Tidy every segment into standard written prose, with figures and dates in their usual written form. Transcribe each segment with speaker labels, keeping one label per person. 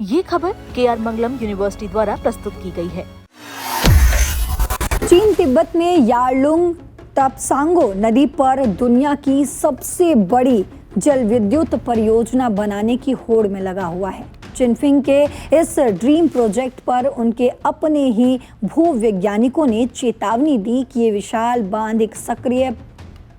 Speaker 1: ये खबर KR मंगलम university द्वारा प्रस्तुत की गई है।
Speaker 2: चीन तिब्बत में यारलुंग तवांग नदी पर दुनिया की सबसे बड़ी जल विद्युत परियोजना बनाने की होड़ में लगा हुआ है। चिनफिंग के इस ड्रीम प्रोजेक्ट पर उनके अपने ही भूवैज्ञानिकों ने चेतावनी दी कि ये विशाल बांध एक सक्रिय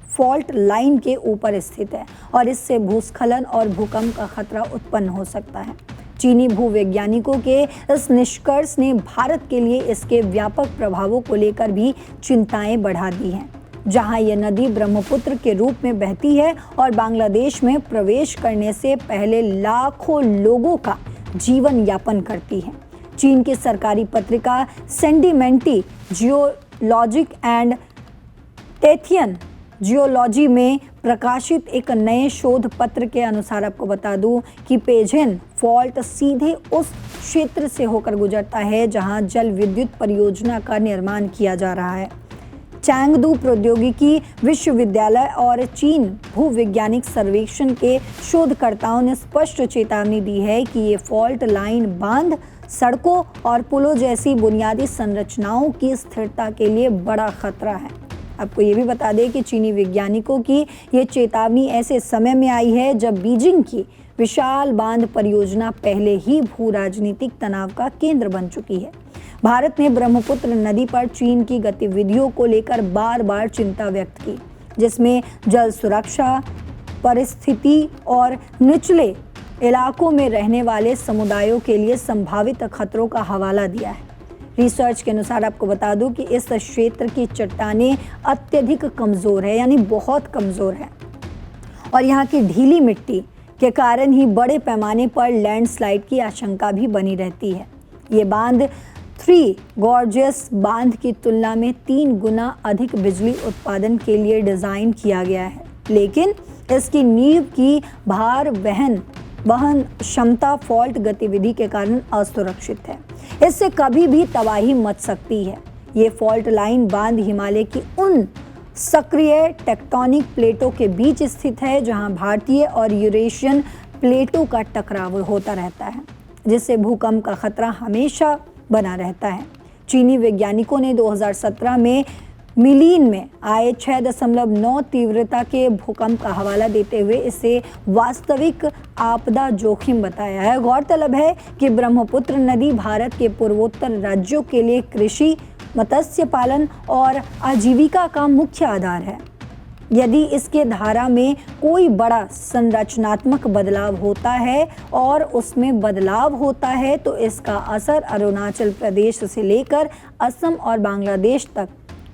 Speaker 2: फॉल्ट लाइन के ऊपर स्थित है और इससे भूस्खलन और भूकंप का खतरा उत्पन्न हो सकता है। चीनी भूवैज्ञानिकों के इस निष्कर्ष ने भारत के लिए इसके व्यापक प्रभावों को लेकर भी चिंताएं बढ़ा दी हैं। जहां यह नदी ब्रह्मपुत्र के रूप में बहती है और बांग्लादेश में प्रवेश करने से पहले लाखों लोगों का जीवन यापन करती है। चीन की सरकारी पत्रिका सेंडिमेंटी जियोलॉजिक एंड टेथियन जियोलॉजी में प्रकाशित एक नए शोध पत्र के अनुसार आपको बता दूं कि पेजेन फॉल्ट सीधे उस क्षेत्र से होकर गुजरता है जहां जल विद्युत परियोजना का निर्माण किया जा रहा है। चैंगदू प्रौद्योगिकी विश्वविद्यालय और चीन भूवैज्ञानिक सर्वेक्षण के शोधकर्ताओं ने स्पष्ट चेतावनी दी है कि ये फॉल्ट लाइन बांध, सड़कों और पुलों जैसी बुनियादी संरचनाओं की स्थिरता के लिए बड़ा खतरा है। आपको ये भी बता दें कि चीनी वैज्ञानिकों की ये चेतावनी ऐसे समय में आई है जब बीजिंग की विशाल बांध परियोजना पहले ही भू राजनीतिक तनाव का केंद्र बन चुकी है। भारत ने ब्रह्मपुत्र नदी पर चीन की गतिविधियों को लेकर बार बार चिंता व्यक्त की, जिसमें जल सुरक्षा, परिस्थिति और निचले इलाकों में रहने वाले समुदायों के लिए संभावित खतरों का हवाला दिया है। रिसर्च के अनुसार आपको बता दूं कि इस क्षेत्र की चट्टानें अत्यधिक कमज़ोर है, यानी बहुत कमज़ोर है, और यहाँ की ढीली मिट्टी के कारण ही बड़े पैमाने पर लैंडस्लाइड की आशंका भी बनी रहती है। ये बांध थ्री गॉर्जियस बांध की तुलना में 3 गुना अधिक बिजली उत्पादन के लिए डिज़ाइन किया गया है, लेकिन इसकी नींव की भार वहन क्षमता फॉल्ट गतिविधि के कारण असुरक्षित है। इससे कभी भी तबाही मच सकती है। ये फॉल्ट लाइन बांध हिमालय की उन सक्रिय टेक्टोनिक प्लेटों के बीच स्थित है जहां भारतीय और यूरेशियन प्लेटों का टकराव होता रहता है, जिससे भूकंप का खतरा हमेशा बना रहता है। चीनी वैज्ञानिकों ने 2017 में मिलीन में आए 6.9 तीव्रता के भूकंप का हवाला देते हुए इसे वास्तविक आपदा जोखिम बताया है। गौरतलब है कि ब्रह्मपुत्र नदी भारत के पूर्वोत्तर राज्यों के लिए कृषि, मत्स्य पालन और आजीविका का मुख्य आधार है। यदि इसके धारा में कोई बड़ा संरचनात्मक बदलाव होता है और उसमें बदलाव होता है तो इसका असर अरुणाचल प्रदेश से लेकर असम और बांग्लादेश तक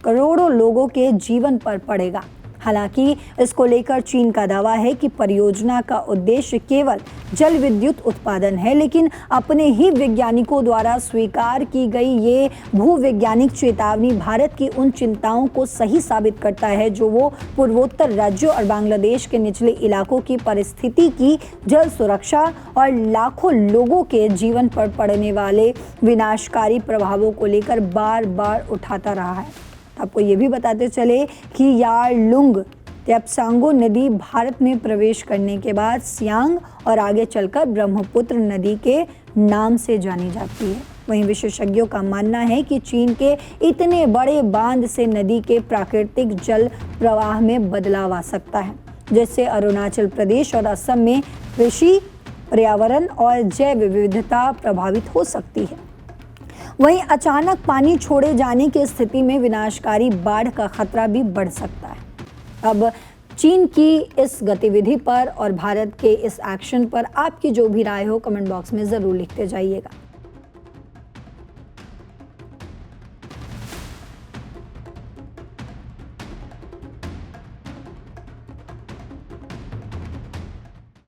Speaker 2: करोड़ों लोगों के जीवन पर पड़ेगा। हालांकि इसको लेकर चीन का दावा है कि परियोजना का उद्देश्य केवल जल विद्युत उत्पादन है, लेकिन अपने ही वैज्ञानिकों द्वारा स्वीकार की गई ये भूवैज्ञानिक चेतावनी भारत की उन चिंताओं को सही साबित करता है जो वो पूर्वोत्तर राज्यों और बांग्लादेश के निचले इलाकों की परिस्थिति की जल सुरक्षा और लाखों लोगों के जीवन पर पड़ने वाले विनाशकारी प्रभावों को लेकर बार बार उठाता रहा है। आपको ये भी बताते चले कि यारलुंग तवांग नदी भारत में प्रवेश करने के बाद सियांग और आगे चलकर ब्रह्मपुत्र नदी के नाम से जानी जाती है। वहीं विशेषज्ञों का मानना है कि चीन के इतने बड़े बांध से नदी के प्राकृतिक जल प्रवाह में बदलाव आ सकता है, जिससे अरुणाचल प्रदेश और असम में कृषि, पर्यावरण और जैव विविधता प्रभावित हो सकती है। वहीं अचानक पानी छोड़े जाने की स्थिति में विनाशकारी बाढ़ का खतरा भी बढ़ सकता है। अब चीन की इस गतिविधि पर और भारत के इस एक्शन पर आपकी जो भी राय हो कमेंट बॉक्स में ज़रूर लिखते जाइएगा।